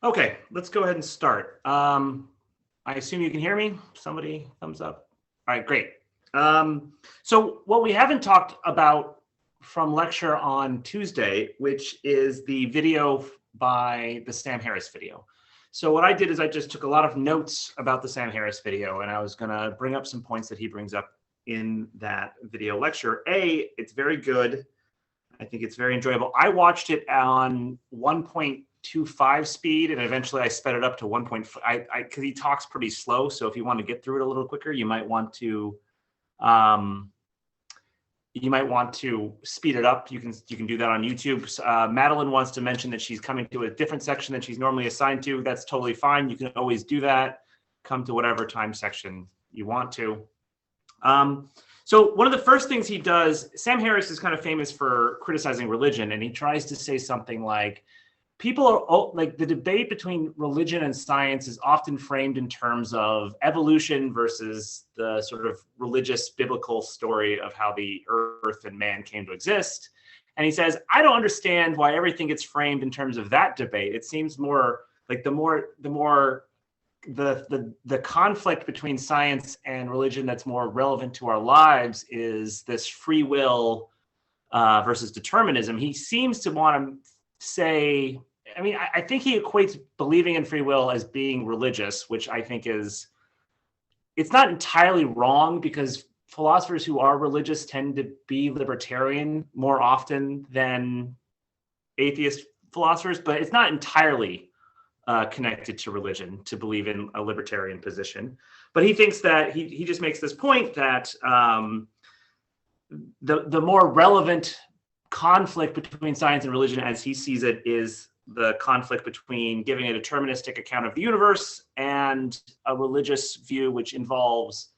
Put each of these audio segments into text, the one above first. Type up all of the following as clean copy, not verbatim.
Okay, let's go ahead and start. I assume you can hear me. Somebody thumbs up. All right, great. So what we haven't talked about from lecture on Tuesday, which is the video by the Sam Harris video. So what I did is I just took a lot of notes about the Sam Harris video, and I was going to bring up some points that he brings up in that video lecture. It's very good. I think it's very enjoyable. I watched it on 1.25 speed, and eventually I sped it up to 1.5 because he talks pretty slow. So if you want to get through it a little quicker, you might want to speed it up. You can do that on YouTube. Madeline wants to mention that she's coming to a different section than she's normally assigned to. That's totally fine. You can always do that. Come to whatever time section you want to. So one of the first things he does, Sam Harris is kind of famous for criticizing religion, and he tries to say something like, people are like, the debate between religion and science is often framed in terms of evolution versus the sort of religious biblical story of how the earth and man came to exist. And he says, I don't understand why everything gets framed in terms of that debate. It seems more like the conflict between science and religion that's more relevant to our lives is this free will versus determinism. He seems to want to say, I think he equates believing in free will as being religious, which I think it's not entirely wrong, because philosophers who are religious tend to be libertarian more often than atheist philosophers, but it's not entirely connected to religion to believe in a libertarian position. But he thinks that he just makes this point that the more relevant conflict between science and religion, as he sees it, is the conflict between giving a deterministic account of the universe and a religious view, which involves,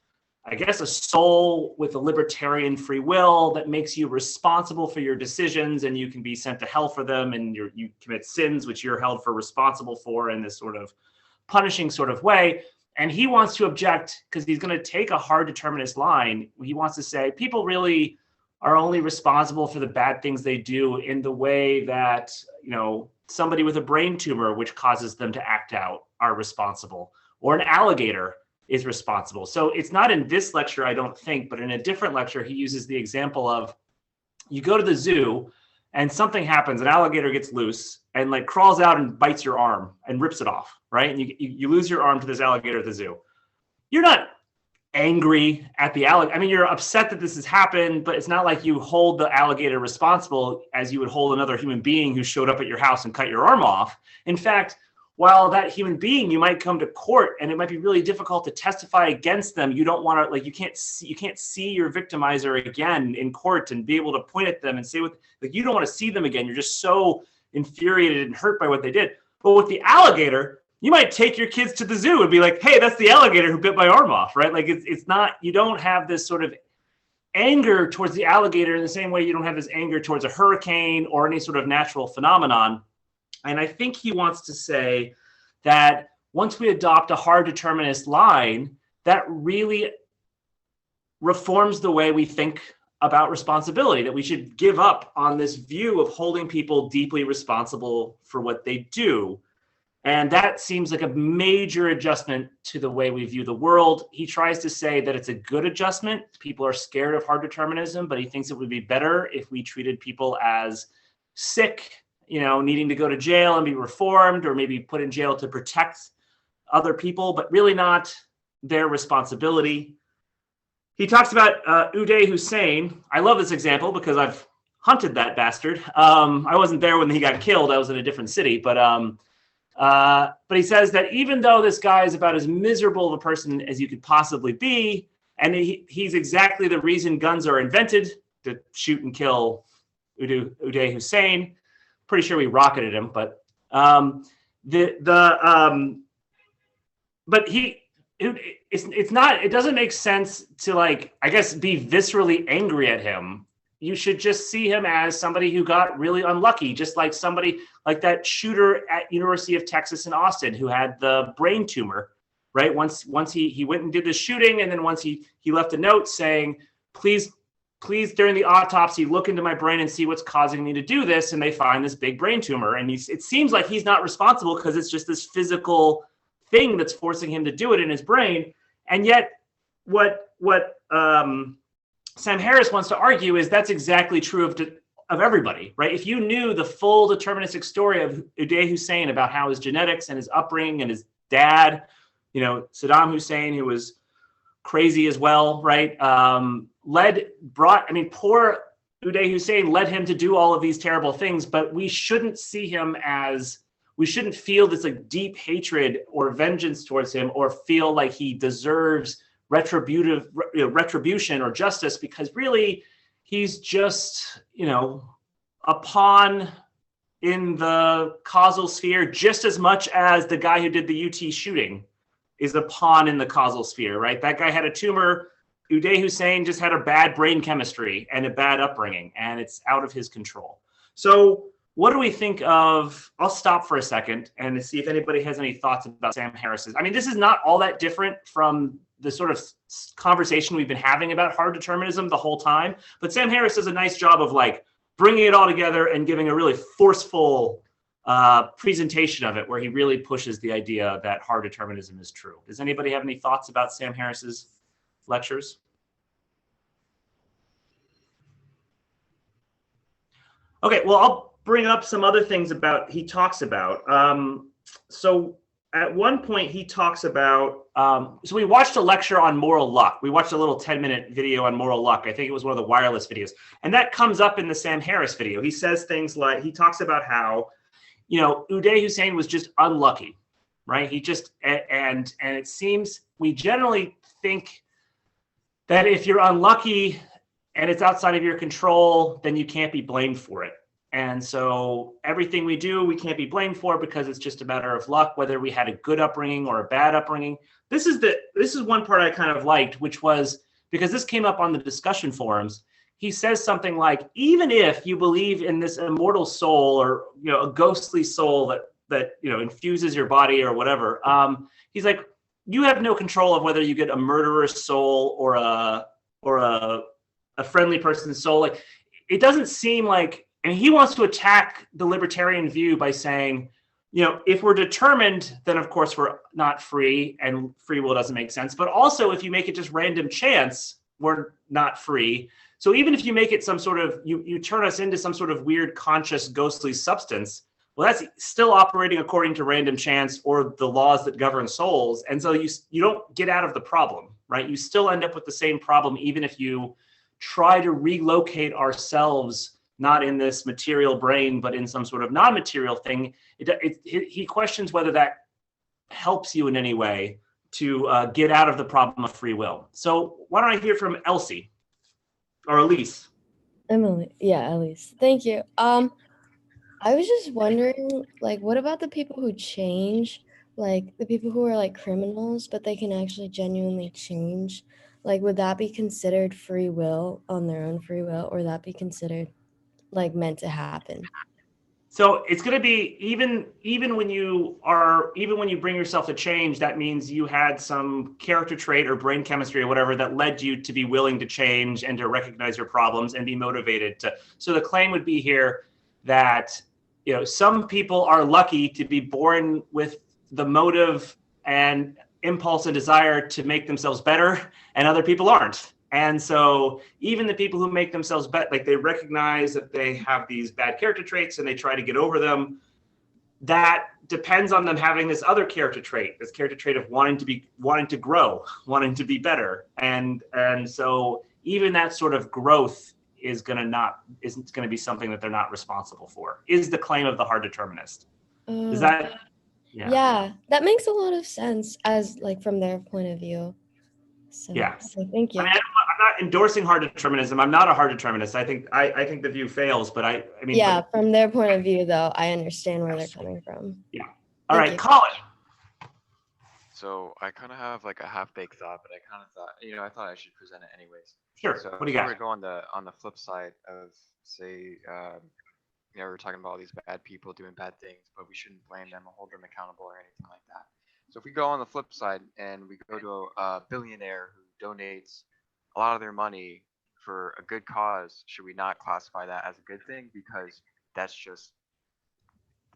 I guess, a soul with a libertarian free will that makes you responsible for your decisions, and you can be sent to hell for them, and you commit sins which you're held for responsible for in this sort of punishing sort of way. And he wants to object, because he's going to take a hard determinist line. He wants to say people really are only responsible for the bad things they do in the way that, somebody with a brain tumor, which causes them to act out, are responsible, or an alligator is responsible. So it's not in this lecture, I don't think, but in a different lecture, he uses the example of, you go to the zoo and something happens, an alligator gets loose and like crawls out and bites your arm and rips it off, right? And you lose your arm to this alligator at the zoo. You're not angry at the alligator. You're upset that this has happened, but it's not like you hold the alligator responsible as you would hold another human being who showed up at your house and cut your arm off. In fact, while that human being, you might come to court and it might be really difficult to testify against them. You don't want to, you can't see your victimizer again in court and be able to point at them and say you don't want to see them again. You're just so infuriated and hurt by what they did. But with the alligator, you might take your kids to the zoo and be like, hey, that's the alligator who bit my arm off, right? Like it's not, you don't have this sort of anger towards the alligator in the same way you don't have this anger towards a hurricane or any sort of natural phenomenon. And I think he wants to say that once we adopt a hard determinist line, that really reforms the way we think about responsibility, that we should give up on this view of holding people deeply responsible for what they do. And that seems like a major adjustment to the way we view the world. He tries to say that it's a good adjustment. People are scared of hard determinism, but he thinks it would be better if we treated people as sick, needing to go to jail and be reformed, or maybe put in jail to protect other people, but really not their responsibility. He talks about Uday Hussein. I love this example because I've hunted that bastard. I wasn't there when he got killed. I was in a different city, but he says that even though this guy is about as miserable of a person as you could possibly be, and he's exactly the reason guns are invented, to shoot and kill Uday Hussein. Pretty sure we rocketed him, but it doesn't make sense to, I guess, be viscerally angry at him. You should just see him as somebody who got really unlucky, just like somebody like that shooter at University of Texas in Austin who had the brain tumor, right? Once he went and did the shooting, and then once he left a note saying, please please, during the autopsy, look into my brain and see what's causing me to do this. And they find this big brain tumor. And it seems like he's not responsible because it's just this physical thing that's forcing him to do it in his brain. And yet what Sam Harris wants to argue is that's exactly true of everybody, right? If you knew the full deterministic story of Uday Hussein about how his genetics and his upbringing and his dad, Saddam Hussein, who was crazy as well, right? Poor Uday Hussein led him to do all of these terrible things, but we shouldn't feel this like deep hatred or vengeance towards him, or feel like he deserves retribution or justice, because really he's just, a pawn in the causal sphere, just as much as the guy who did the UT shooting is a pawn in the causal sphere, right? That guy had a tumor. Uday Hussein just had a bad brain chemistry and a bad upbringing, and it's out of his control. So what do we think of, I'll stop for a second and see if anybody has any thoughts about Sam Harris's. I mean, this is not all that different from the sort of conversation we've been having about hard determinism the whole time, but Sam Harris does a nice job of like bringing it all together and giving a really forceful presentation of it, where he really pushes the idea that hard determinism is true. Does anybody have any thoughts about Sam Harris's lectures? Okay, well, I'll bring up some other things he talks about. So at one point he talks about, so we watched a lecture on moral luck. We watched a little 10-minute video on moral luck. I think it was one of the wireless videos. And that comes up in the Sam Harris video. He says things like, he talks about how, Uday Hussein was just unlucky, right? He just, and it seems we generally think that if you're unlucky and it's outside of your control, then you can't be blamed for it. And so everything we do, we can't be blamed for because it's just a matter of luck, whether we had a good upbringing or a bad upbringing. This is one part I kind of liked, which was because this came up on the discussion forums. He says something like, even if you believe in this immortal soul, or a ghostly soul that infuses your body or whatever, he's like, you have no control of whether you get a murderer's soul or a friendly person's soul. Like, it doesn't seem like. And he wants to attack the libertarian view by saying, if we're determined, then of course we're not free, and free will doesn't make sense. But also, if you make it just random chance, we're not free. So even if you make it some sort of, you turn us into some sort of weird, conscious, ghostly substance, well, that's still operating according to random chance or the laws that govern souls. And so you don't get out of the problem, right? You still end up with the same problem, even if you try to relocate ourselves, not in this material brain, but in some sort of non-material thing. He questions whether that helps you in any way to get out of the problem of free will. So why don't I hear from Elsie or Elise? Emily, yeah, Elise. Thank you. I was just wondering, like, what about the people who change, like the people who are like criminals, but they can actually genuinely change? Like, would that be considered free will on their own free will, or that be considered like meant to happen? So it's going to be even when you bring yourself to change, that means you had some character trait or brain chemistry or whatever that led you to be willing to change and to recognize your problems and be motivated to. So the claim would be here that some people are lucky to be born with the motive and impulse and desire to make themselves better, and other people aren't. And so even the people who make themselves better, like they recognize that they have these bad character traits and they try to get over them, that depends on them having this other character trait, this character trait of wanting to grow, wanting to be better. And so even that sort of growth isn't going to be something that they're not responsible for, is the claim of the hard determinist. Is that? Yeah, that makes a lot of sense as like from their point of view. So, yeah. Okay, thank you. I mean, I'm not endorsing hard determinism. I'm not a hard determinist. I think the view fails, but I mean. Yeah, from their point of view, though, I understand where they're coming from. Yeah. All right, Colin. So I kind of have like a half-baked thought, but I kind of thought, I thought I should present it anyways. Sure. So what do you got? We're going on the flip side of, say, we're talking about all these bad people doing bad things, but we shouldn't blame them or hold them accountable or anything like that. So if we go on the flip side and we go to a billionaire who donates a lot of their money for a good cause, should we not classify that as a good thing because that's just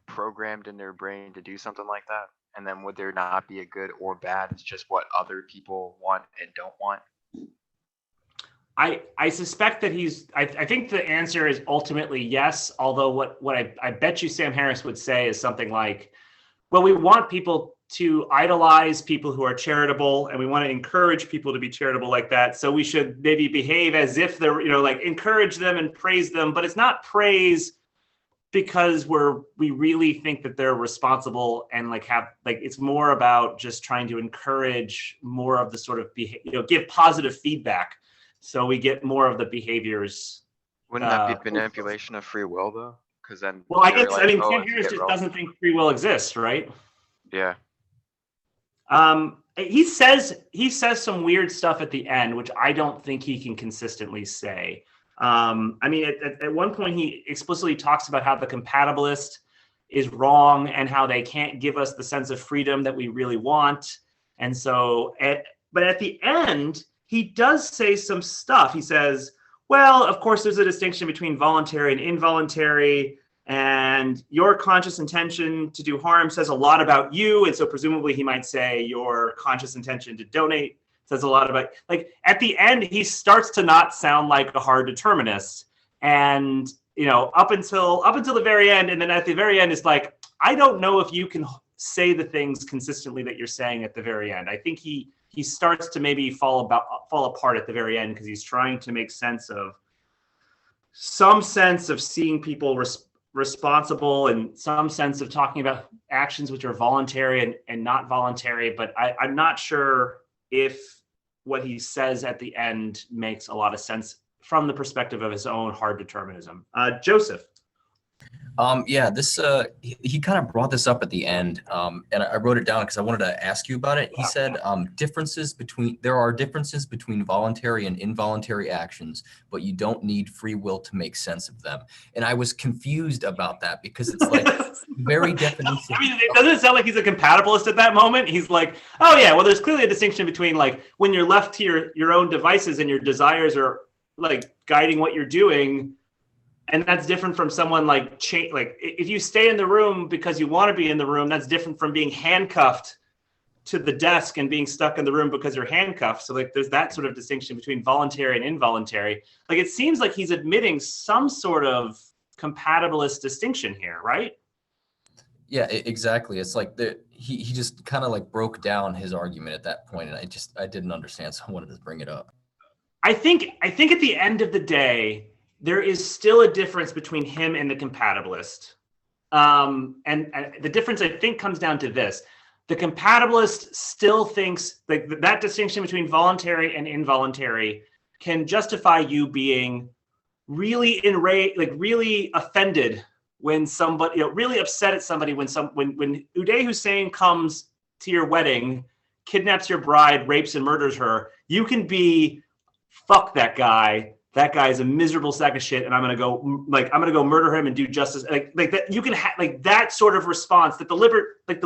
programmed in their brain to do something like that? And then would there not be a good or bad? It's just what other people want and don't want. I suspect that I think the answer is ultimately yes, although what I bet you Sam Harris would say is something like, well, we want people to idolize people who are charitable, and we want to encourage people to be charitable like that. So we should maybe behave as if they're, like encourage them and praise them, but it's not praise because we really think that they're responsible and it's more about just trying to encourage more of the sort of give positive feedback. So we get more of the behaviors. Wouldn't that be manipulation of free will though? Because then, well, I guess like, Sam Harris just doesn't think free will exists, right? Yeah. He says some weird stuff at the end, which I don't think he can consistently say. At one point he explicitly talks about how the compatibilist is wrong and how they can't give us the sense of freedom that we really want. And so, but at the end, he does say some stuff. He says, well, of course, there's a distinction between voluntary and involuntary, and your conscious intention to do harm says a lot about you. And so presumably he might say your conscious intention to donate says a lot about, at the end, he starts to not sound like a hard determinist. And, up until the very end. And then at the very end, it's like, I don't know if you can say the things consistently that you're saying at the very end. I think he starts to maybe fall apart at the very end because he's trying to make some sense of seeing people responsible and some sense of talking about actions which are voluntary and not voluntary. But I'm not sure if what he says at the end makes a lot of sense from the perspective of his own hard determinism. Joseph. This he kind of brought this up at the end, and I wrote it down because I wanted to ask you about it. He said there are differences between voluntary and involuntary actions, but you don't need free will to make sense of them. And I was confused about that because it's like very definition. It doesn't sound like he's a compatibilist at that moment. He's like, oh yeah, well, there's clearly a distinction between when you're left to your own devices and your desires are guiding what you're doing. And that's different from someone if you stay in the room because you want to be in the room, that's different from being handcuffed to the desk and being stuck in the room because you're handcuffed. So there's that sort of distinction between voluntary and involuntary. It seems like he's admitting some sort of compatibilist distinction here, right? Yeah, exactly. It's like he just kind of broke down his argument at that point, and I didn't understand, so I wanted to bring it up. I think at the end of the day, there is still a difference between him and the compatibilist. And the difference, I think, comes down to this. The compatibilist still thinks that distinction between voluntary and involuntary can justify you being really enraged, really offended when somebody, really upset at somebody when Uday Hussein comes to your wedding, kidnaps your bride, rapes and murders her. You can be, fuck that guy. That guy is a miserable sack of shit, and I'm gonna go murder him and do justice. That you can have that sort of response that the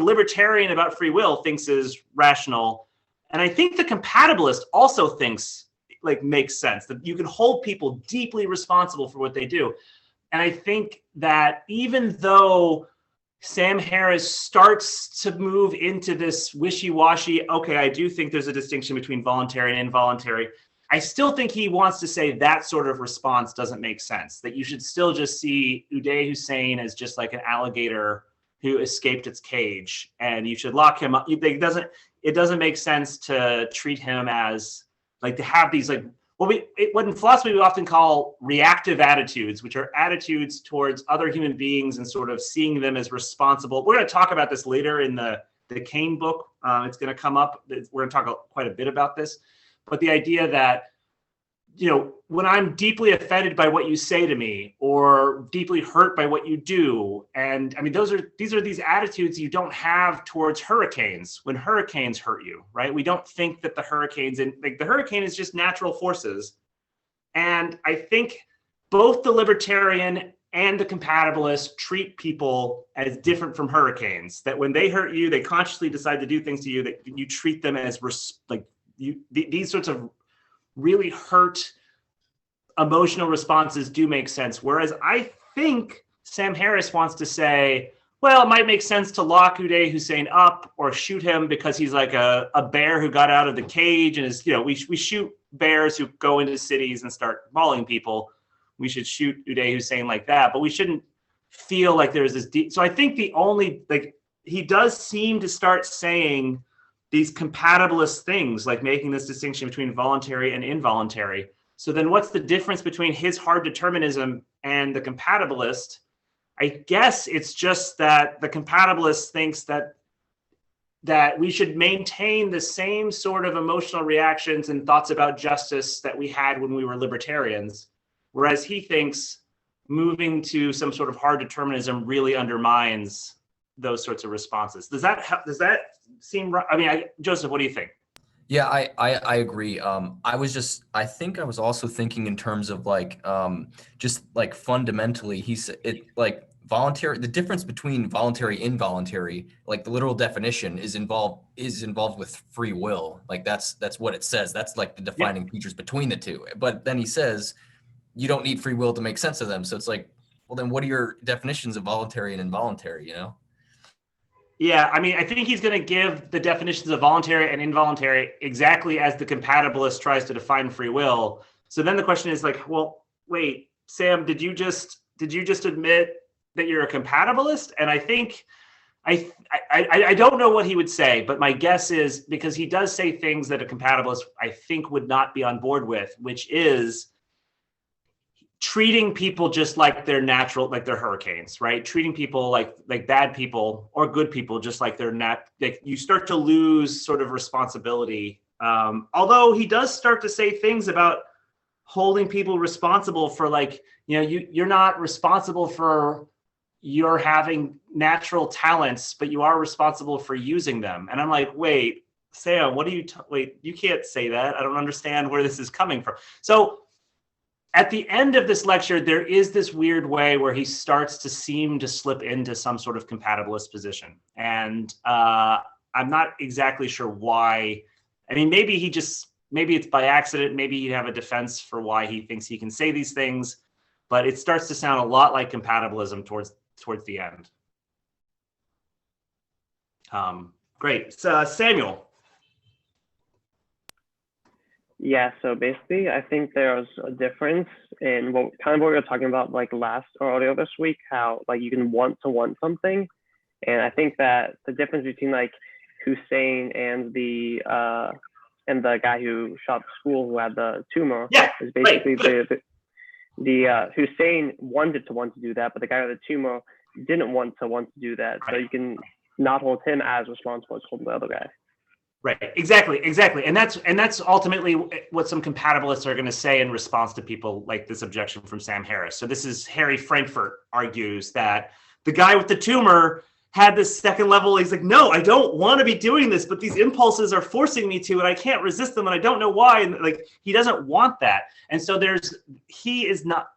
libertarian about free will thinks is rational, and I think the compatibilist also thinks makes sense that you can hold people deeply responsible for what they do. And I think that even though Sam Harris starts to move into this wishy-washy, okay, I do think there's a distinction between voluntary and involuntary, I still think he wants to say that sort of response doesn't make sense, that you should still just see Uday Hussein as just like an alligator who escaped its cage, and you should lock him up. It doesn't make sense to treat him as to have these what in philosophy we often call reactive attitudes, which are attitudes towards other human beings and sort of seeing them as responsible. We're going to talk about this later in the Kane book. It's going to come up. We're going to talk quite a bit about this. But the idea that, when I'm deeply offended by what you say to me or deeply hurt by what you do, and these are these attitudes you don't have towards hurricanes when hurricanes hurt you, right? We don't think that the hurricane is just natural forces. And I think both the libertarian and the compatibilist treat people as different from hurricanes, that when they hurt you, they consciously decide to do things to you, that you treat them as these sorts of really hurt emotional responses do make sense. Whereas I think Sam Harris wants to say, well, it might make sense to lock Uday Hussein up or shoot him because he's like a bear who got out of the cage and is, we shoot bears who go into cities and start mauling people. We should shoot Uday Hussein like that, but we shouldn't feel like there's this deep. So I think he does seem to start saying these compatibilist things, like making this distinction between voluntary and involuntary. So then what's the difference between his hard determinism and the compatibilist? I guess it's just that the compatibilist thinks that we should maintain the same sort of emotional reactions and thoughts about justice that we had when we were libertarians, whereas he thinks moving to some sort of hard determinism really undermines those sorts of responses. Does that seem right? I mean, Joseph, what do you think? Yeah, I agree. I think I was also thinking in terms of just like fundamentally, voluntary, the difference between voluntary, involuntary, like the literal definition is involved with free will. Like that's what it says. That's like the defining features between the two. But then he says, you don't need free will to make sense of them. So it's like, well, then what are your definitions of voluntary and involuntary, Yeah, I mean, I think he's going to give the definitions of voluntary and involuntary exactly as the compatibilist tries to define free will. So then the question is like, well, wait, Sam, did you just admit that you're a compatibilist? And I think I don't know what he would say, but my guess is, because he does say things that a compatibilist I think would not be on board with, which is treating people just like they're natural, like they're hurricanes, right? Treating people like bad people or good people just like they're not. Like you start to lose sort of responsibility. Although he does start to say things about holding people responsible for you're not responsible for your having natural talents, but you are responsible for using them. And I'm like, wait, Sam, what do you? Wait, you can't say that. I don't understand where this is coming from. So at the end of this lecture, there is this weird way where he starts to seem to slip into some sort of compatibilist position. And I'm not exactly sure why. I mean, maybe it's by accident. Maybe he'd have a defense for why he thinks he can say these things, but it starts to sound a lot like compatibilism towards the end. Great. Samuel. Yeah, so basically, I think there's a difference in what we were talking about last or earlier this week, how you can want something. And I think that the difference between Hussein and the guy who shot the school who had the tumor is basically the Hussein wanted to do that, but the guy with the tumor didn't want to do that. So you can not hold him as responsible as holding the other guy. Right. Exactly. And that's ultimately what some compatibilists are going to say in response to people like this objection from Sam Harris. So this is Harry Frankfurt argues that the guy with the tumor had this second level. He's like, no, I don't want to be doing this, but these impulses are forcing me to, and I can't resist them. And I don't know why. And he doesn't want that. And so he is not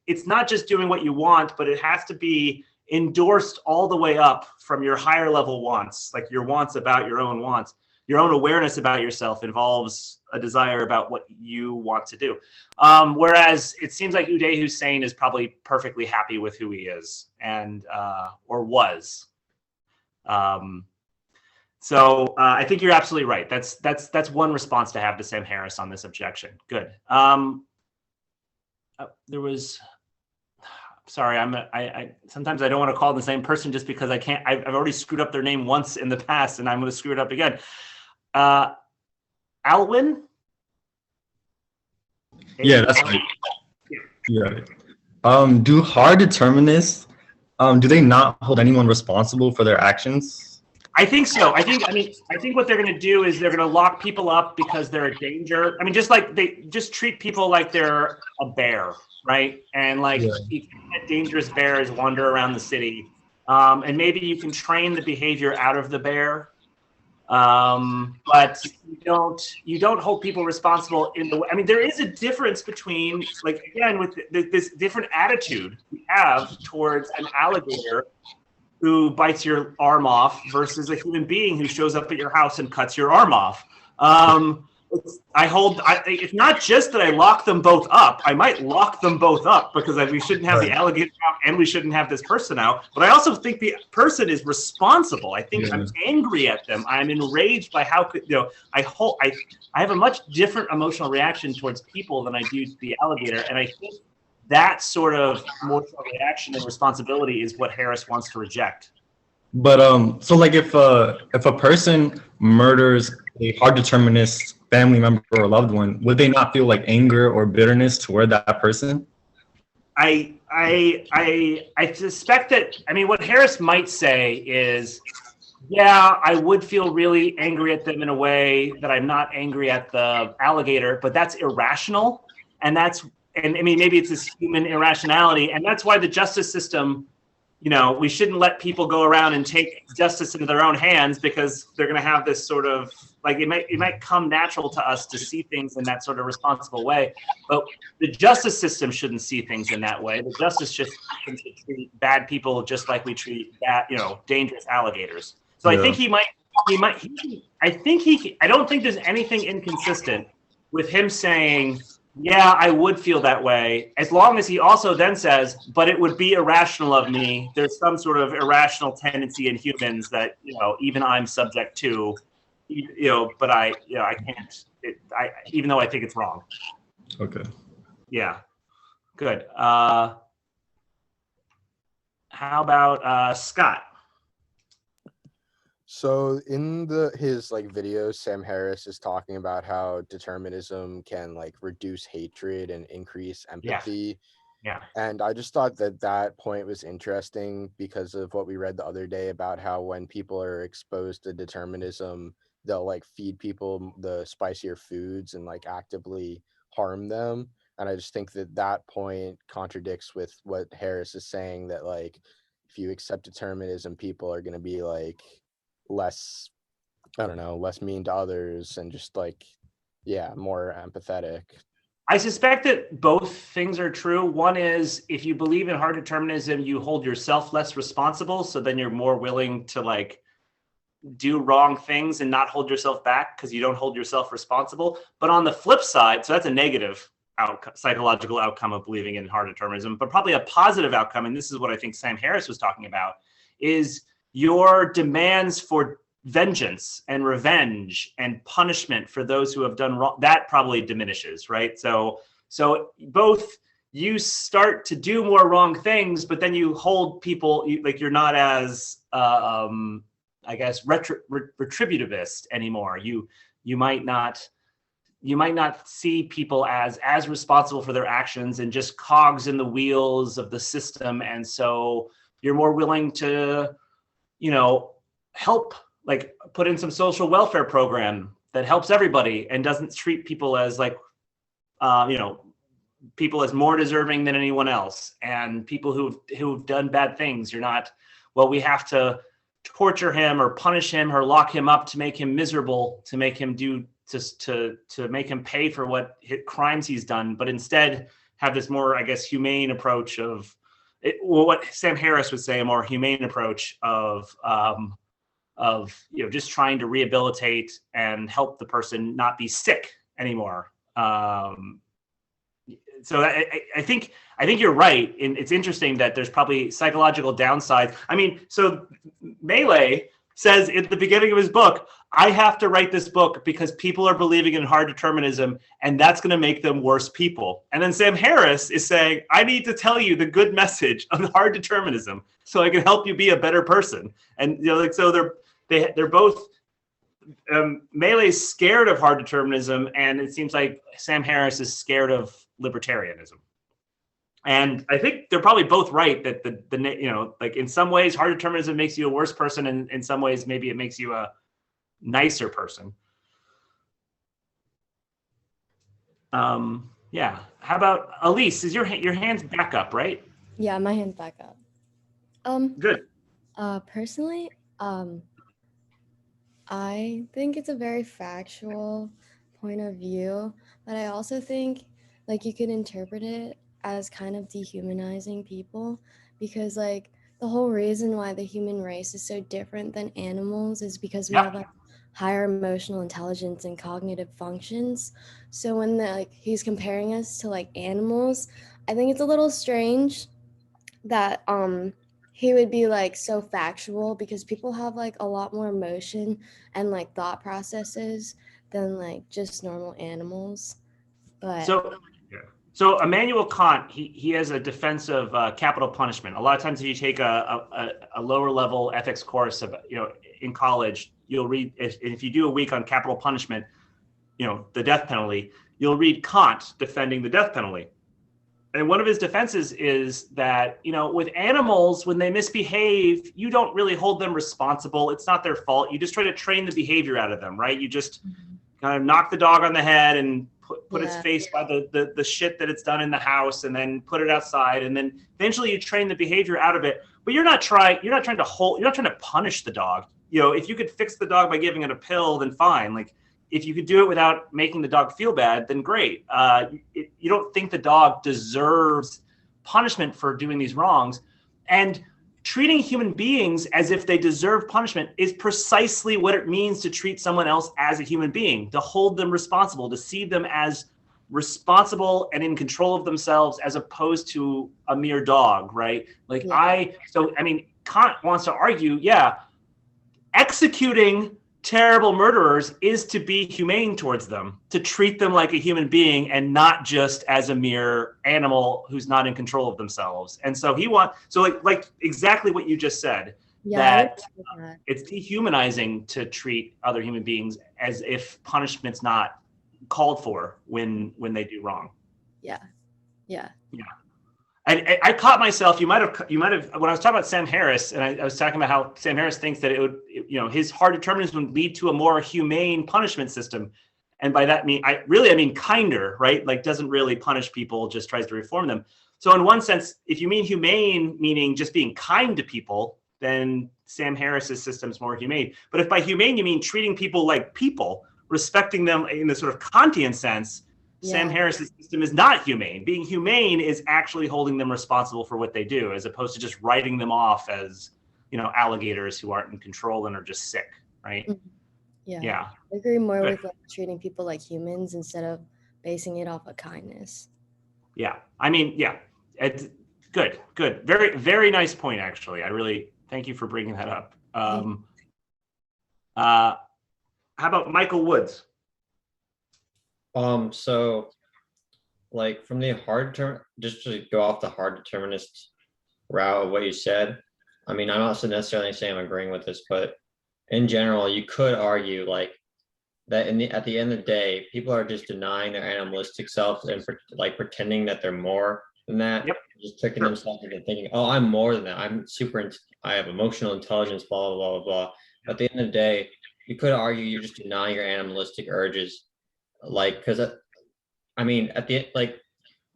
it's not just doing what you want, but it has to be endorsed all the way up from your higher level wants, like your wants about your own wants. Your own awareness about yourself involves a desire about what you want to do. Whereas it seems like Uday Hussein is probably perfectly happy with who he is and or was. So I think you're absolutely right. That's one response to have to Sam Harris on this objection. Good. There was. Sorry, I sometimes I don't want to call the same person just because I can't. I've already screwed up their name once in the past, and I'm going to screw it up again. Alwyn? Yeah, that's right. Yeah. Do hard determinists, do they not hold anyone responsible for their actions? I think so. I think what they're going to do is they're going to lock people up because they're a danger. I mean, just like they just treat people like they're a bear, right? And you can let dangerous bears wander around the city, and maybe you can train the behavior out of the bear. But you don't hold people responsible in the way. I mean, there is a difference between again with this different attitude we have towards an alligator who bites your arm off versus a human being who shows up at your house and cuts your arm off. It's not just that I lock them both up. I might lock them both up because we shouldn't have the alligator out and we shouldn't have this person out. But I also think the person is responsible. I think I'm angry at them. I'm enraged by how could, I have a much different emotional reaction towards people than I do to the alligator. And I think that sort of emotional reaction and responsibility is what Harris wants to reject. But so like if a person murders a hard determinist family member or loved one, would they not feel like anger or bitterness toward that person? I suspect that, I mean, what Harris might say is, yeah, I would feel really angry at them in a way that I'm not angry at the alligator, but that's irrational. And I mean, maybe it's this human irrationality. And that's why the justice system, we shouldn't let people go around and take justice into their own hands, because they're going to have this sort of, like, it might come natural to us to see things in that sort of responsible way. But the justice system shouldn't see things in that way. The justice system should treat bad people just like we treat dangerous alligators. So I think I don't think there's anything inconsistent with him saying, yeah, I would feel that way, as long as he also then says, but it would be irrational of me. There's some sort of irrational tendency in humans that, even I'm subject to, but I can't, even though I think it's wrong. Okay. Yeah. Good. How about Scott? So in his video, Sam Harris is talking about how determinism can reduce hatred and increase empathy. Yeah. And I just thought that point was interesting because of what we read the other day about how when people are exposed to determinism, they'll feed people the spicier foods and actively harm them. And I just think that point contradicts with what Harris is saying, that if you accept determinism, people are going to be less mean to others and just more empathetic. I suspect that both things are true. One is, if you believe in hard determinism, you hold yourself less responsible, so then you're more willing to do wrong things and not hold yourself back because you don't hold yourself responsible. But on the flip side, so that's a negative psychological outcome of believing in hard determinism, but probably a positive outcome, and this is what I think Sam Harris was talking about, is your demands for vengeance and revenge and punishment for those who have done wrong, that probably diminishes, right? So both you start to do more wrong things, but then you hold people, you're not as, I guess, retributivist anymore. You might not see people as responsible for their actions and just cogs in the wheels of the system. And so you're more willing to, help, put in some social welfare program that helps everybody and doesn't treat people as people as more deserving than anyone else. And people who've done bad things, you're not, well, we have to torture him or punish him or lock him up to make him miserable, to make him to make him pay for what crimes he's done, but instead have this more, I guess, humane approach of what Sam Harris would say, a more humane approach of just trying to rehabilitate and help the person not be sick anymore. So I think you're right. And it's interesting that there's probably psychological downsides. I mean, so Melee says at the beginning of his book, I have to write this book because people are believing in hard determinism and that's going to make them worse people. And then Sam Harris is saying, I need to tell you the good message of hard determinism so I can help you be a better person. And so they're both, Melee's scared of hard determinism, and it seems like Sam Harris is scared of libertarianism. And I think they're probably both right that in some ways hard determinism makes you a worse person, and in some ways maybe it makes you a nicer person. Yeah. How about Elise? Is your hand's back up, right? Yeah, my hand's back up. Good. Personally, I think it's a very factual point of view, but I also think you could interpret it as kind of dehumanizing people, because the whole reason why the human race is so different than animals is because we have higher emotional intelligence and cognitive functions. So when he's comparing us to like animals, I think it's a little strange that he would be like so factual, because people have like a lot more emotion and like thought processes than like just normal animals. But So Immanuel Kant, he has a defense of capital punishment. A lot of times, if you take a lower level ethics course of, in college, you'll read, if you do a week on capital punishment, the death penalty, you'll read Kant defending the death penalty. And one of his defenses is that, with animals, when they misbehave, you don't really hold them responsible. It's not their fault. You just try to train the behavior out of them, right? You just kind of knock the dog on the head and put its face by the shit that it's done in the house, and then put it outside, and then eventually you train the behavior out of it. But you're not trying to punish the dog. If you could fix the dog by giving it a pill, then fine. Like, if you could do it without making the dog feel bad, then great. You don't think the dog deserves punishment for doing these wrongs. And treating human beings as if they deserve punishment is precisely what it means to treat someone else as a human being, to hold them responsible, to see them as responsible and in control of themselves, as opposed to a mere dog, right? Like, Kant wants to argue, executing terrible murderers is to be humane towards them, to treat them like a human being and not just as a mere animal who's not in control of themselves. And so like exactly what you just said, that it's dehumanizing to treat other human beings as if punishment's not called for when they do wrong. Yeah. I caught myself. You might have. When I was talking about Sam Harris, and I was talking about how Sam Harris thinks that it would, his hard determinism would lead to a more humane punishment system, and by that I mean kinder, right? Like, doesn't really punish people, just tries to reform them. So in one sense, if you mean humane, meaning just being kind to people, then Sam Harris's system is more humane. But if by humane you mean treating people like people, respecting them in the sort of Kantian sense, Sam Harris's system is not humane. Being humane is actually holding them responsible for what they do, as opposed to just writing them off as, alligators who aren't in control and are just sick, right? I agree more with like treating people like humans instead of basing it off of kindness. It's good. Very, very nice point, actually. I really thank you for bringing that up. How about Michael Woods? So like from the just to go off the hard determinist route of what you said, I'm not necessarily saying I'm agreeing with this, but in general, you could argue like that at the end of the day, people are just denying their animalistic self and pretending that they're more than that. Yep. Just tricking themselves into thinking, oh, I'm more than that. I have emotional intelligence, blah, blah, blah, blah. But at the end of the day, you could argue you're just denying your animalistic urges. Because at the end,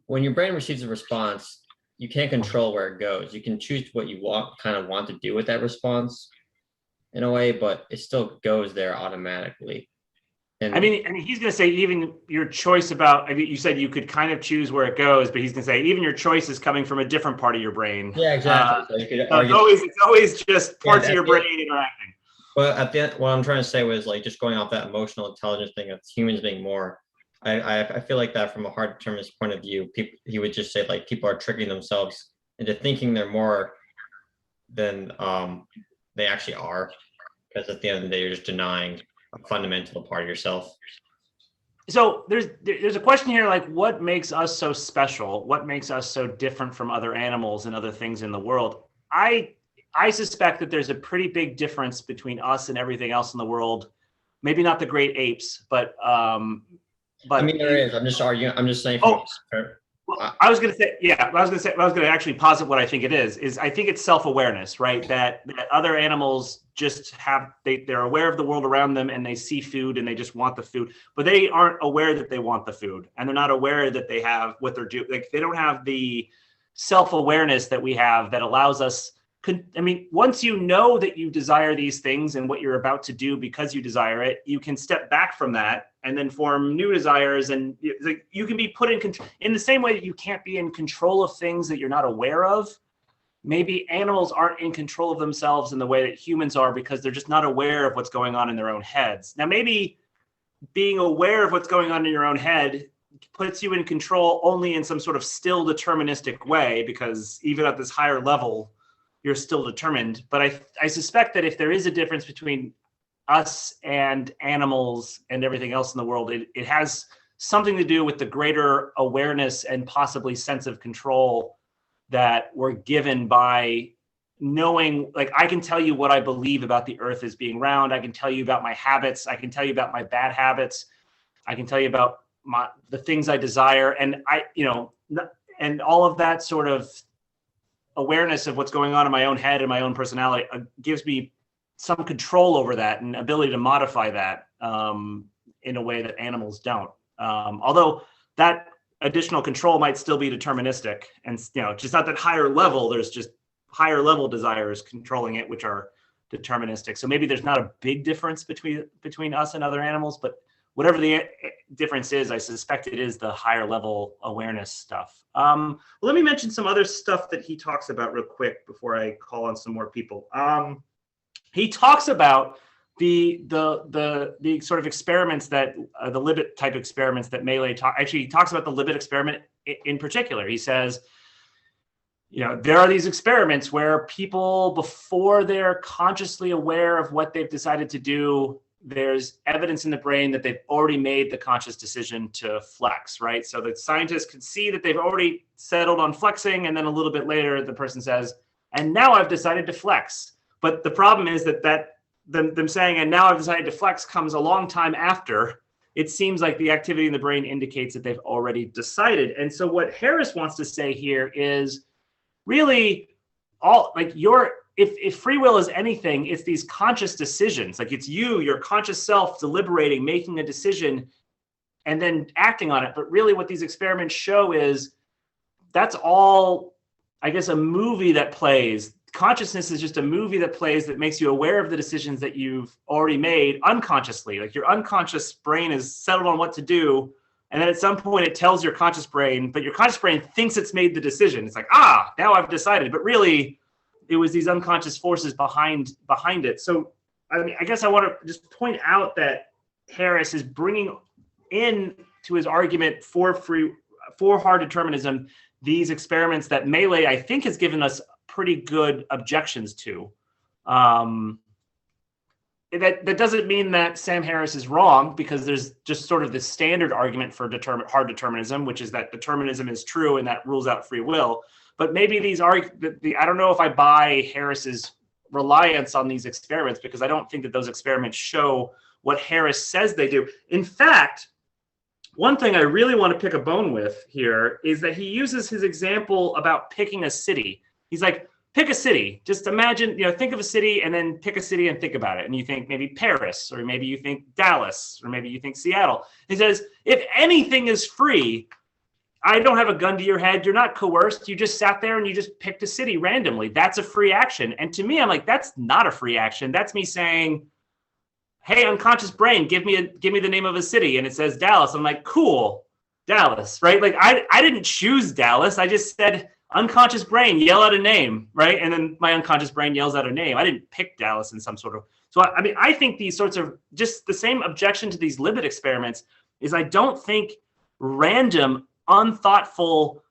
when your brain receives a response, you can't control where it goes. You can choose what you want to do with that response in a way, but it still goes there automatically. And he's going to say even your choice about, you said you could kind of choose where it goes, but he's going to say even your choice is coming from a different part of your brain. Yeah, exactly. So you could argue, it's always just parts of your brain interacting. But at the end, what I'm trying to say was just going off that emotional intelligence thing of humans being more. I feel like that from a hard determinist point of view, he would just say people are tricking themselves into thinking they're more than they actually are, because at the end of the day, you're just denying a fundamental part of yourself. So there's a question here, what makes us so special? What makes us so different from other animals and other things in the world? I suspect that there's a pretty big difference between us and everything else in the world. Maybe not the great apes, but there is. I'm just arguing. I'm just saying. I was going to actually posit what I think it is I think it's self-awareness, right? That other animals just they're aware of the world around them, and they see food and they just want the food, but they aren't aware that they want the food, and they're not aware that they have what they're doing. They don't have the self-awareness that we have that allows us. Once you know that you desire these things and what you're about to do because you desire it, you can step back from that and then form new desires. And you can be put in the same way that you can't be in control of things that you're not aware of. maybe animals aren't in control of themselves in the way that humans are because they're just not aware of what's going on in their own heads. Now, maybe being aware of what's going on in your own head puts you in control only in some sort of still deterministic way, because even at this higher level, you're still determined. But I suspect that if there is a difference between us and animals and everything else in the world, it has something to do with the greater awareness and possibly sense of control that we're given by knowing, like, I can tell you what I believe about the earth as being round. I can tell you about my habits. I can tell you about my bad habits. I can tell you about the things I desire. And and all of that sort of awareness of what's going on in my own head and my own personality gives me some control over that and ability to modify that in a way that animals don't. Although that additional control might still be deterministic, and just at that higher level, there's just higher level desires controlling it, which are deterministic. So maybe there's not a big difference between us and other animals, but whatever the difference is, I suspect it is the higher level awareness stuff. Let me mention some other stuff that he talks about real quick before I call on some more people. He talks about the sort of experiments that the Libet type experiments that Melee actually he talks about the Libet experiment in particular. He says, there are these experiments where people, before they're consciously aware of what they've decided to do, there's evidence in the brain that they've already made the conscious decision to flex, right? So the scientists can see that they've already settled on flexing, and then a little bit later, the person says, and now I've decided to flex. But the problem is that them saying, and now I've decided to flex, comes a long time after. It seems like the activity in the brain indicates that they've already decided. And so what Harris wants to say here is really if free will is anything, it's these conscious decisions. Like, it's your conscious self deliberating, making a decision, and then acting on it. But really what these experiments show is that's all, I guess, a movie that plays. Consciousness is just a movie that plays that makes you aware of the decisions that you've already made unconsciously. Like, your unconscious brain is settled on what to do, and then at some point it tells your conscious brain, but your conscious brain thinks it's made the decision. It's like, now I've decided. But really, it was these unconscious forces behind it. So, I guess I want to just point out that Harris is bringing in to his argument for hard determinism these experiments that Melee, I think, has given us pretty good objections to. That doesn't mean that Sam Harris is wrong, because there's just sort of this standard argument for hard determinism, which is that determinism is true and that rules out free will. But maybe I don't know if I buy Harris's reliance on these experiments, because I don't think that those experiments show what Harris says they do. In fact, one thing I really want to pick a bone with here is that he uses his example about picking a city. He's like, pick a city. Just imagine, think of a city and then pick a city and think about it. And you think maybe Paris, or maybe you think Dallas, or maybe you think Seattle. He says, if anything is free, I don't have a gun to your head. You're not coerced. You just sat there and you just picked a city randomly. That's a free action. And to me, I'm like, that's not a free action. That's me saying, hey, unconscious brain, give me the name of a city. And it says Dallas. I'm like, cool, Dallas, right? Like, I didn't choose Dallas. I just said, unconscious brain, yell out a name, right? And then my unconscious brain yells out a name. I didn't pick Dallas in some sort of. So, I think these sorts of, just the same objection to these Libet experiments is I don't think random, unthoughtful,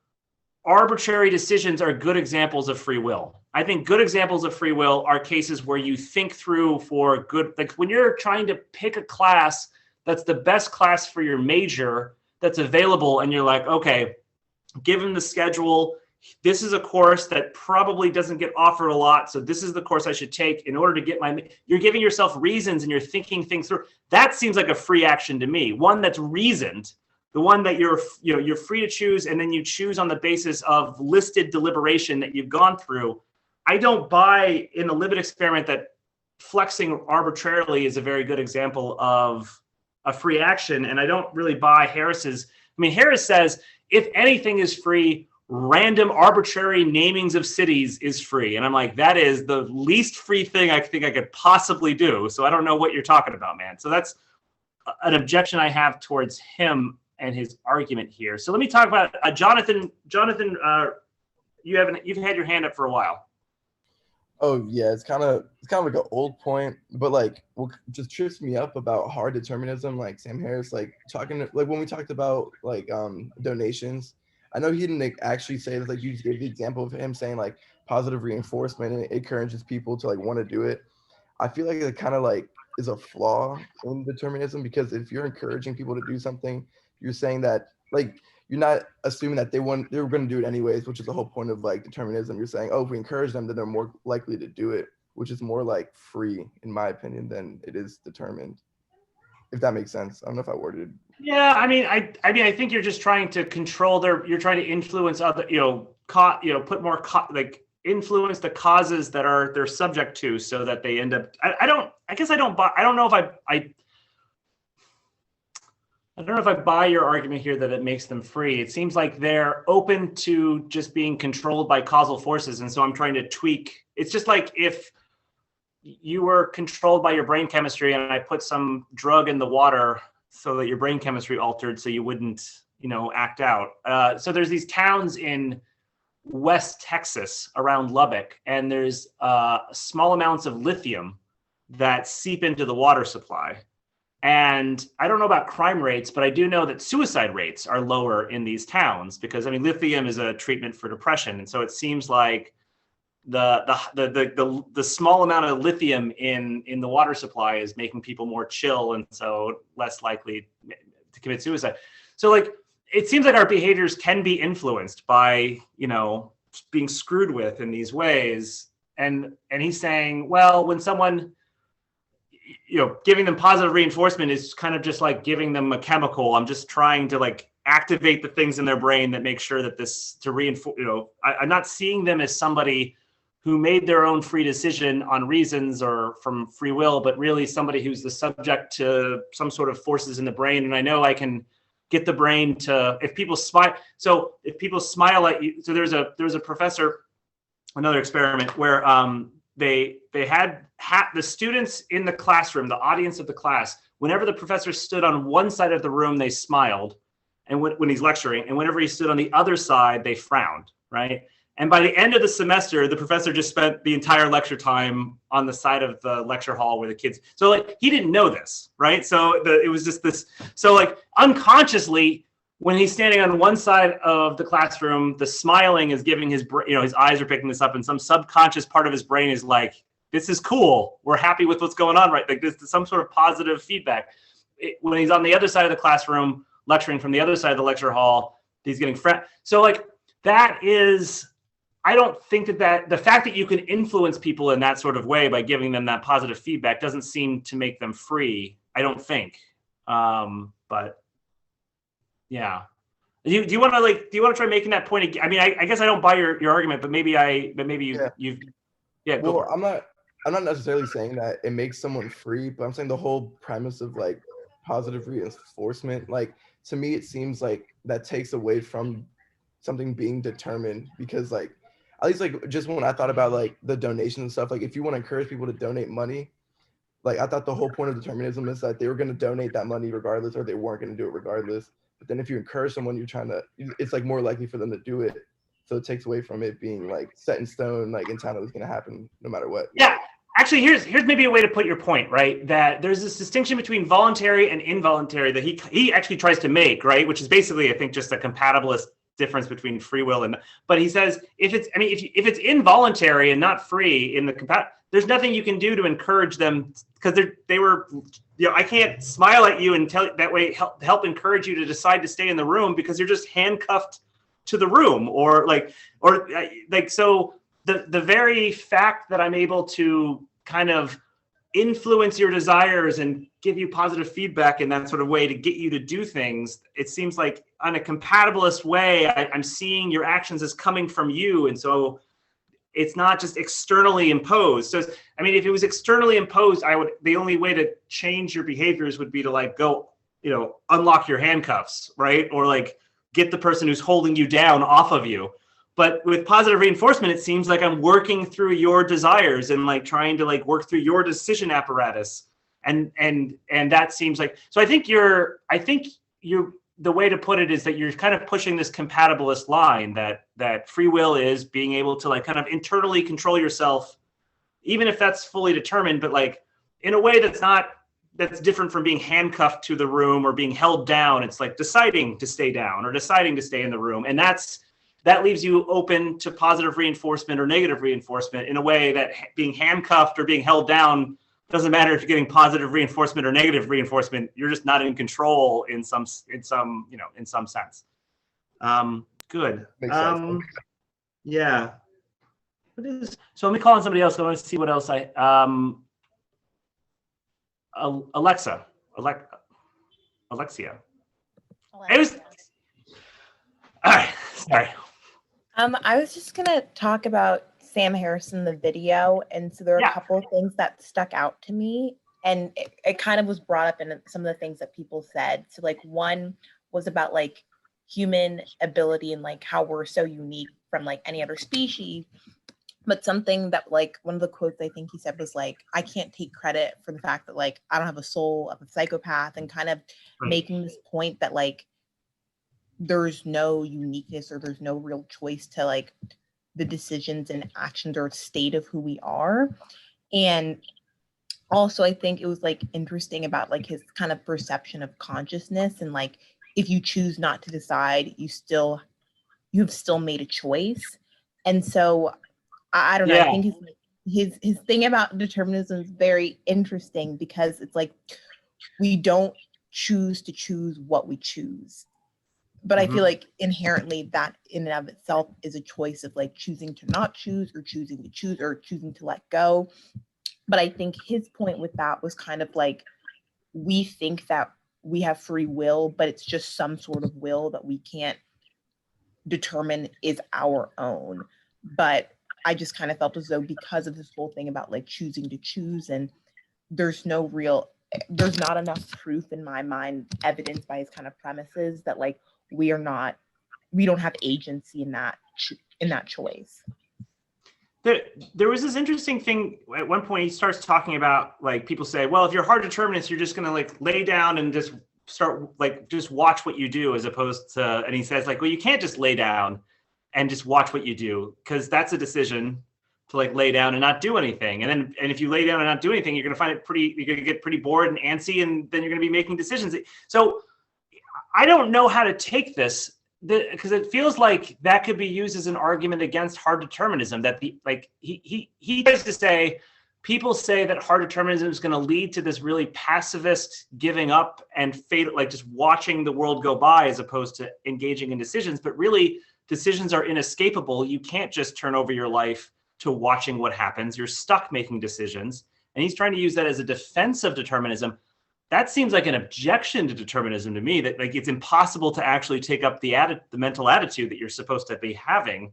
arbitrary decisions are good examples of free will. I think good examples of free will are cases where you think through for good, like when you're trying to pick a class that's the best class for your major that's available, and you're like, okay, given the schedule, this is a course that probably doesn't get offered a lot, so this is the course I should take in order to get you're giving yourself reasons and you're thinking things through. That seems like a free action to me, one that's reasoned, the one that you're free to choose, and then you choose on the basis of listed deliberation that you've gone through. I don't buy in the Libet experiment that flexing arbitrarily is a very good example of a free action, and I don't really buy Harris's. Harris says, if anything is free, random arbitrary namings of cities is free. And I'm like, that is the least free thing I think I could possibly do. So I don't know what you're talking about, man. So that's an objection I have towards him and his argument here. So let me talk about Jonathan you've had your hand up for a while. Oh yeah, it's kind of like an old point, but like what just trips me up about hard determinism, like Sam Harris, like talking like when we talked about like donations. I know he didn't like, actually say that, like you just gave the example of him saying like positive reinforcement and it encourages people to like want to do it. I feel like it kind of like is a flaw in determinism, because if you're encouraging people to do something, you're saying that like you're not assuming that they were going to do it anyways, which is the whole point of like determinism. You're saying, oh, if we encourage them, then they're more likely to do it, which is more like free, in my opinion, than it is determined. If that makes sense. I don't know if I worded. Yeah, I mean, I think you're just trying to control you're trying to influence other, put more influence the causes that they're subject to, so that they end up. I don't know if I buy your argument here that it makes them free. It seems like they're open to just being controlled by causal forces. And so I'm trying to tweak. It's just like if you were controlled by your brain chemistry and I put some drug in the water so that your brain chemistry altered so you wouldn't, act out. So there's these towns in West Texas around Lubbock, and there's small amounts of lithium that seep into the water supply. And I don't know about crime rates, but I do know that suicide rates are lower in these towns because, I mean, lithium is a treatment for depression. And so it seems like the small amount of lithium in the water supply is making people more chill and so less likely to commit suicide. So like, it seems like our behaviors can be influenced by, being screwed with in these ways. And he's saying, well, when someone, giving them positive reinforcement is kind of just like giving them a chemical. I'm just trying to like activate the things in their brain that make sure that to reinforce, I'm not seeing them as somebody who made their own free decision on reasons or from free will, but really somebody who's the subject to some sort of forces in the brain. And I know I can get the brain to, if people smile at you. So there's a professor, another experiment where they had the students in the classroom, the audience of the class, whenever the professor stood on one side of the room, they smiled, and when he's lecturing, and whenever he stood on the other side, they frowned, right? And by the end of the semester, the professor just spent the entire lecture time on the side of the lecture hall where the kids, so like he didn't know this, right? So it was just this, so like unconsciously, when he's standing on one side of the classroom, the smiling is giving his eyes are picking this up, and some subconscious part of his brain is like, this is cool. We're happy with what's going on, right? Like this is some sort of positive feedback. When he's on the other side of the classroom, lecturing from the other side of the lecture hall, he's getting so like that is, I don't think that the fact that you can influence people in that sort of way by giving them that positive feedback doesn't seem to make them free. I don't think, but. Yeah. Do you want to try making that point again? I mean, I guess I don't buy your argument, but maybe you've go for it. I'm not necessarily saying that it makes someone free, but I'm saying the whole premise of like positive reinforcement, like to me, it seems like that takes away from something being determined, because like, at least like just when I thought about like the donation and stuff, like if you want to encourage people to donate money, like I thought the whole point of determinism is that they were going to donate that money regardless, or they weren't going to do it regardless. But then if you encourage someone, it's like more likely for them to do it. So it takes away from it being like set in stone, like in time it was going to happen no matter what. Yeah, actually, here's maybe a way to put your point, right? That there's this distinction between voluntary and involuntary that he actually tries to make, right? Which is basically, I think, just a compatibilist difference between free will but he says if it's involuntary and not free in the there's nothing you can do to encourage them, because they were, I can't smile at you and tell that way help encourage you to decide to stay in the room, because you're just handcuffed to the room, or so the very fact that I'm able to kind of influence your desires and give you positive feedback in that sort of way to get you to do things, it seems like on a compatibilist way, I'm seeing your actions as coming from you, and so it's not just externally imposed. So, I mean, if it was externally imposed, the only way to change your behaviors would be to like go, unlock your handcuffs, right? Or like get the person who's holding you down off of you. But with positive reinforcement, it seems like I'm working through your desires and like trying to like work through your decision apparatus. And that seems like, so I think the way to put it is that you're kind of pushing this compatibilist line that free will is being able to like kind of internally control yourself, even if that's fully determined, but like in a way that's different from being handcuffed to the room or being held down. It's like deciding to stay down or deciding to stay in the room. And that leaves you open to positive reinforcement or negative reinforcement in a way that being handcuffed or being held down doesn't matter if you're getting positive reinforcement or negative reinforcement. You're just not in control in some sense. Good. Makes sense. Yeah. So let me call on somebody else. I want to see what else Alexia. It was. All right. Sorry. I was just gonna talk about Sam Harrison, the video, and so there are a couple of things that stuck out to me, and it kind of was brought up in some of the things that people said. So like one was about like human ability and like how we're so unique from like any other species. But something that like one of the quotes I think he said was like, I can't take credit for the fact that like I don't have a soul, I'm a psychopath, and kind of making this point that like there's no uniqueness or there's no real choice to like the decisions and actions or state of who we are. And also I think it was like interesting about like his kind of perception of consciousness, and like if you choose not to decide, you've still made a choice. And so I don't know, I think his thing about determinism is very interesting because it's like we don't choose to choose what we choose. But I feel like inherently that in and of itself is a choice of like choosing to not choose or choosing to choose or choosing to let go. But I think his point with that was kind of like, we think that we have free will, but it's just some sort of will that we can't determine is our own. But I just kind of felt as though because of this whole thing about like choosing to choose, and there's not enough proof in my mind, evidenced by his kind of premises, that like we don't have agency in that choice. There was this interesting thing at one point. He starts talking about like people say, well, if you're hard determinist, you're just going to like lay down and just start like just watch what you do, as opposed to, and he says like, well, you can't just lay down and just watch what you do, because that's a decision to like lay down and not do anything. And if you lay down and not do anything, you're going to get pretty bored and antsy, and then you're going to be making decisions. So I don't know how to take this, because it feels like that could be used as an argument against hard determinism. That he tries to say, people say that hard determinism is going to lead to this really pacifist giving up and fate, like just watching the world go by as opposed to engaging in decisions. But really, decisions are inescapable. You can't just turn over your life to watching what happens. You're stuck making decisions. And he's trying to use that as a defense of determinism. That seems like an objection to determinism to me, that like it's impossible to actually take up the mental attitude that you're supposed to be having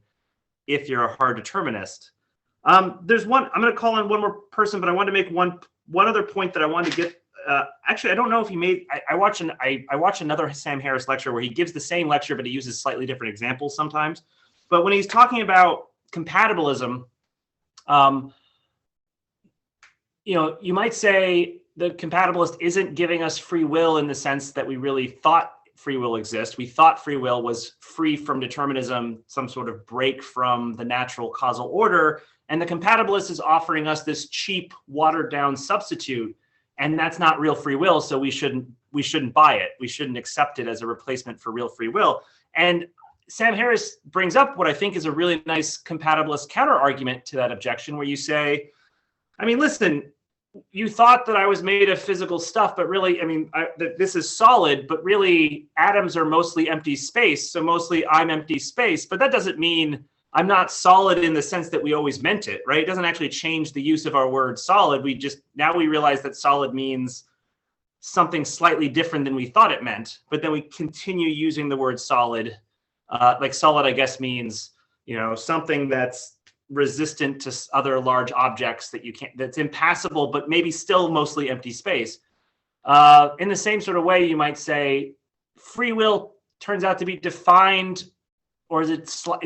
if you're a hard determinist. There's one, I'm going to call on one more person, but I wanted to make one other point that I wanted to get. Actually, I don't know if he made, I watch another Sam Harris lecture where he gives the same lecture, but he uses slightly different examples sometimes. But when he's talking about compatibilism, you might say the compatibilist isn't giving us free will in the sense that we really thought free will exists. We thought free will was free from determinism, some sort of break from the natural causal order. And the compatibilist is offering us this cheap, watered down substitute. And that's not real free will. So we shouldn't buy it. We shouldn't accept it as a replacement for real free will. And Sam Harris brings up what I think is a really nice compatibilist counter argument to that objection, where you say, I mean, listen, you thought that I was made of physical stuff, but really, that this is solid, but really atoms are mostly empty space. So mostly I'm empty space, but that doesn't mean I'm not solid in the sense that we always meant it, right? It doesn't actually change the use of our word solid. Now we realize that solid means something slightly different than we thought it meant, but then we continue using the word solid. Like solid, I guess, means, something that's resistant to other large objects that's impassable, but maybe still mostly empty space. In the same sort of way, you might say free will turns out to be defined, or is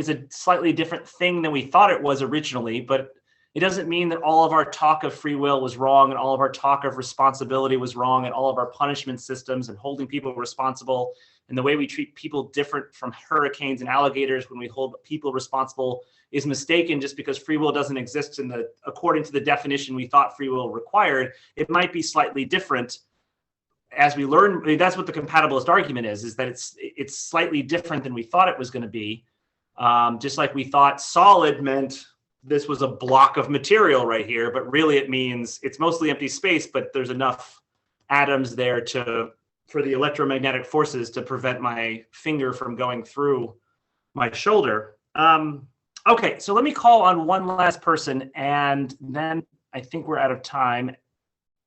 a slightly different thing than we thought it was originally, but It doesn't mean that all of our talk of free will was wrong and all of our talk of responsibility was wrong and all of our punishment systems and holding people responsible and the way we treat people different from hurricanes and alligators when we hold people responsible is mistaken just because free will doesn't exist according to the definition we thought free will required. It might be slightly different as we learn. I mean, that's what the compatibilist argument is that it's slightly different than we thought it was going to be. Just like we thought solid meant this was a block of material right here, but really it means it's mostly empty space, but there's enough atoms there for the electromagnetic forces to prevent my finger from going through my shoulder. Okay, so let me call on one last person, and then I think we're out of time.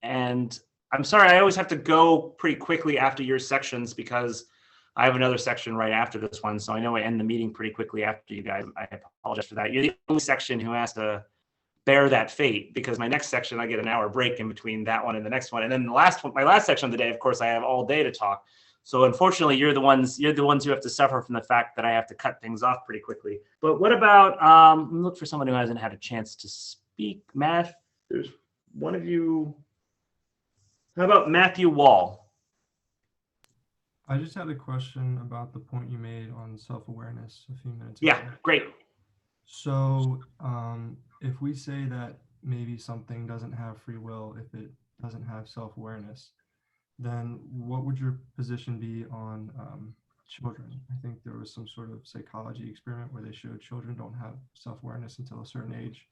And I'm sorry, I always have to go pretty quickly after your sections because I have another section right after this one. So I know I end the meeting pretty quickly after you guys. I apologize for that. You're the only section who has to bear that fate because my next section, I get an hour break in between that one and the next one. And then the last one, my last section of the day, of course, I have all day to talk. So unfortunately, you're the ones who have to suffer from the fact that I have to cut things off pretty quickly. But what about, look for someone who hasn't had a chance to speak. Matt, there's one of you. How about Matthew Wall? I just had a question about the point you made on self-awareness a few minutes ago. Yeah, great. So if we say that maybe something doesn't have free will if it doesn't have self-awareness, then what would your position be on children? I think there was some sort of psychology experiment where they showed children don't have self-awareness until a certain age.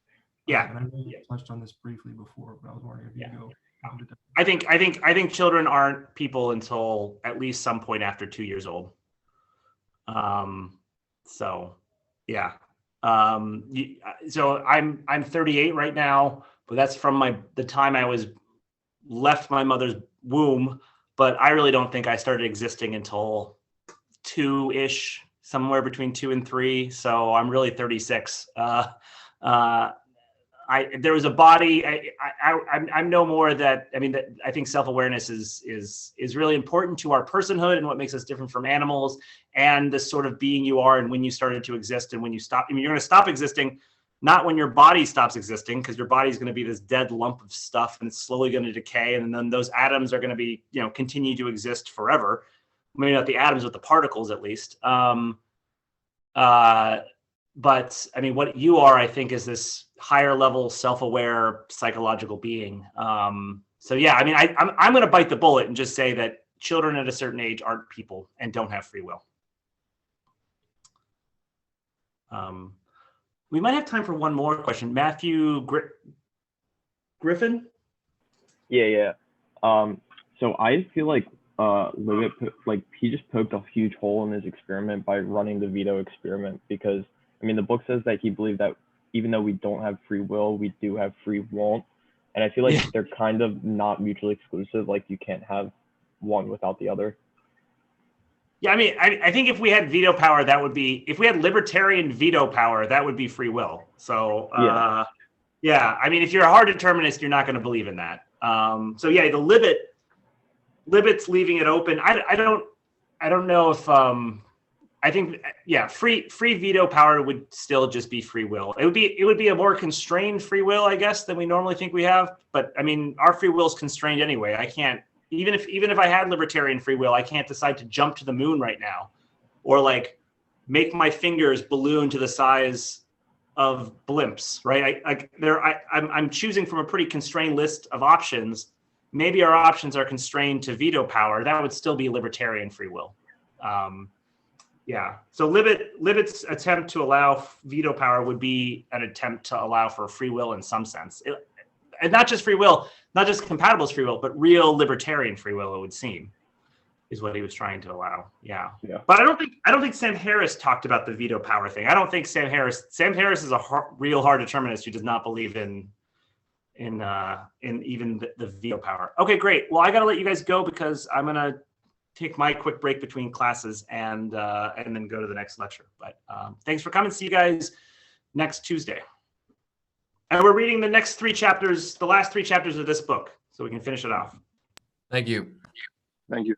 Yeah. And I know you touched on this briefly before, but I was wondering if you could go into that. I think children aren't people until at least some point after 2 years old. So yeah. So I'm 38 right now, but that's from the time I was left my mother's womb. But I really don't think I started existing until 2-ish, somewhere between 2 and 3. So I'm really 36. There was a body. I'm no more that. I mean, I think self-awareness is really important to our personhood and what makes us different from animals, and the sort of being you are, and when you started to exist, and when you stop. I mean, you're going to stop existing, not when your body stops existing, because your body is going to be this dead lump of stuff, and it's slowly going to decay, and then those atoms are going to be, continue to exist forever. Maybe not the atoms, but the particles at least. But I mean, what you are, I think, is this higher level, self-aware, psychological being. So yeah, I mean, I'm going to bite the bullet and just say that children at a certain age aren't people and don't have free will. We might have time for one more question. Matthew Griffin? Yeah. So I feel like Levitt, he just poked a huge hole in his experiment by running the veto experiment, because I mean, the book says that he believed that even though we don't have free will, we do have free won't. And I feel like they're kind of not mutually exclusive. Like, you can't have one without the other. Yeah, I mean, I think if we had veto power, if we had libertarian veto power, that would be free will. So, yeah, I mean, if you're a hard determinist, you're not going to believe in that. So yeah, the Libet's leaving it open. I don't know if, I think, yeah, free veto power would still just be free will. It would be a more constrained free will, I guess, than we normally think we have. But I mean, our free will is constrained anyway. I can't, even if I had libertarian free will, I can't decide to jump to the moon right now, or like make my fingers balloon to the size of blimps, right? I'm choosing from a pretty constrained list of options. Maybe our options are constrained to veto power. That would still be libertarian free will. Yeah. So Libet's attempt to allow veto power would be an attempt to allow for free will in some sense, and not just free will, not just compatibilist free will, but real libertarian free will. It would seem is what he was trying to allow. Yeah. But I don't think Sam Harris talked about the veto power thing. I don't think Sam Harris is a real hard determinist who does not believe in even the veto power. Okay, great. Well, I got to let you guys go because I'm gonna take my quick break between classes and then go to the next lecture. But thanks for coming. See you guys next Tuesday. And we're reading the last 3 chapters of this book, so we can finish it off. Thank you. Thank you.